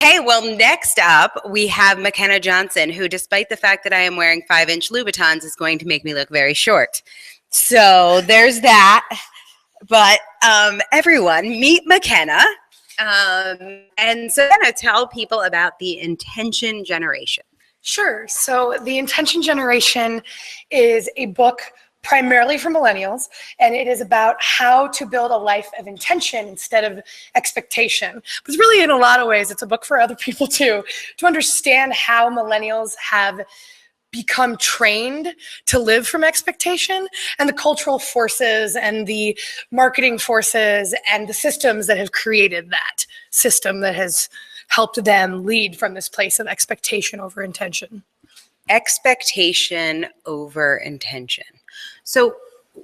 Hey, well, next up, we have Makenna Johnston, who, despite the fact that I am wearing 5-inch Louboutins, is going to make me look very short. So there's that. But everyone, meet Makenna. And so I'm going to tell people about the Intention Generation. Sure. So the Intention Generation is a book primarily for millennials, and it is about how to build a life of intention instead of expectation. But it's really, in a lot of ways, it's a book for other people too, to understand how millennials have become trained to live from expectation, and the cultural forces and the marketing forces and the systems that have created that system that has helped them lead from this place of expectation over intention. Expectation over intention. So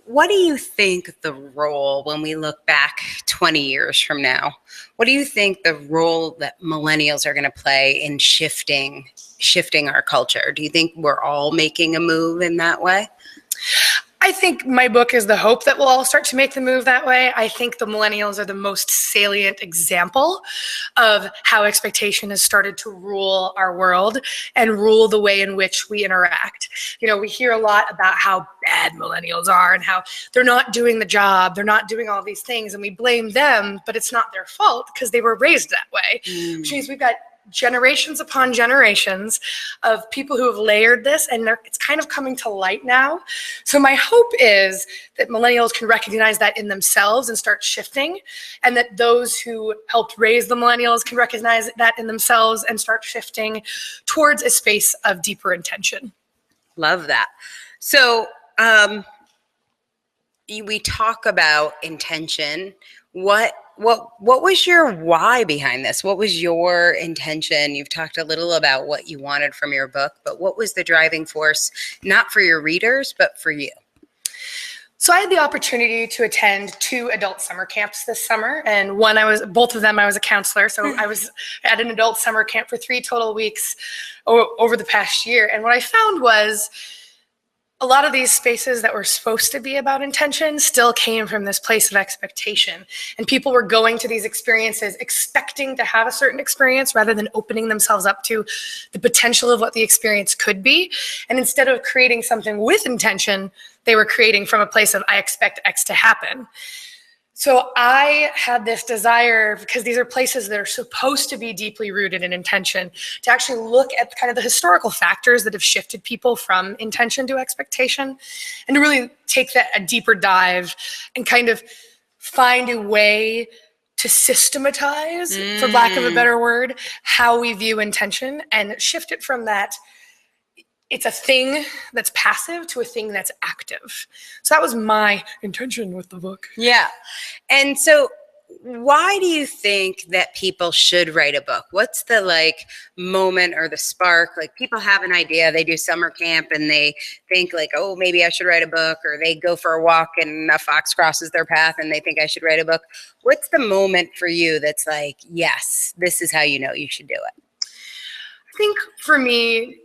what do you think the role, when we look back 20 years from now, what do you think the role that millennials are going to play in shifting our culture? Do you think we're all making a move in that way? I think my book is the hope that we'll all start to make the move that way. I think the millennials are the most salient example of how expectation has started to rule our world and rule the way in which we interact. You know, we hear a lot about how bad millennials are and how they're not doing the job, they're not doing all these things, and we blame them, but it's not their fault because they were raised that way. Which means we've got generations upon generations of people who have layered this, and it's kind of coming to light now. So my hope is that millennials can recognize that in themselves and start shifting, and that those who helped raise the millennials can recognize that in themselves and start shifting towards a space of deeper intention. Love that. So we talk about intention. What was your why behind this? What was your intention? You've talked a little about what you wanted from your book, but what was the driving force, not for your readers, but for you? So I had the opportunity to attend 2 adult summer camps this summer, and both of them I was a counselor. So I was at an adult summer camp for 3 total weeks over the past year. And what I found was a lot of these spaces that were supposed to be about intention still came from this place of expectation. And people were going to these experiences expecting to have a certain experience rather than opening themselves up to the potential of what the experience could be. And instead of creating something with intention, they were creating from a place of, I expect X to happen. So I had this desire, because these are places that are supposed to be deeply rooted in intention, to actually look at kind of the historical factors that have shifted people from intention to expectation, and to really take a deeper dive and kind of find a way to systematize, for lack of a better word, how we view intention and shift it from that it's a thing that's passive to a thing that's active. So that was my intention with the book. Yeah. And so why do you think that people should write a book? What's the moment or the spark? Like, people have an idea, they do summer camp and they think oh, maybe I should write a book, or they go for a walk and a fox crosses their path and they think I should write a book. What's the moment for you that's yes, this is how you know you should do it? I think for me,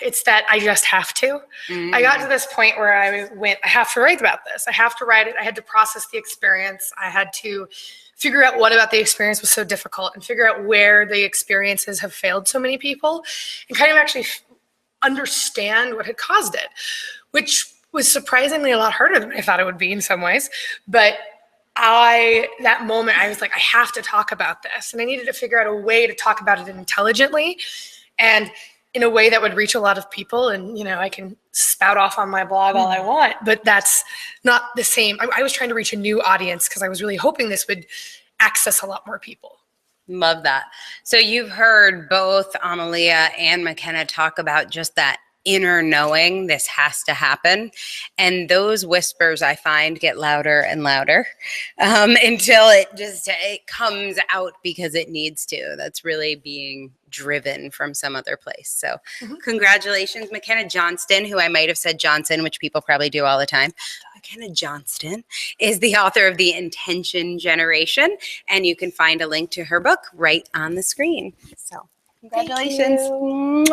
it's that I just have to. I got to this point where I have to write about this. I have to write it. I had to process the experience. I had to figure out what about the experience was so difficult, and figure out where the experiences have failed so many people, and kind of actually understand what had caused it, which was surprisingly a lot harder than I thought it would be in some ways. But that moment, I was like, I have to talk about this. And I needed to figure out a way to talk about it intelligently and in a way that would reach a lot of people. And, I can spout off on my blog all I want, but that's not the same. I was trying to reach a new audience because I was really hoping this would access a lot more people. Love that. So you've heard both Amalia and Makenna talk about just that inner knowing this has to happen. And those whispers, I find, get louder and louder until it comes out because it needs to. That's really being driven from some other place. So congratulations, Makenna Johnston, who I might have said Johnson, which people probably do all the time. Makenna Johnston is the author of The Intention Generation, and you can find a link to her book right on the screen. So congratulations.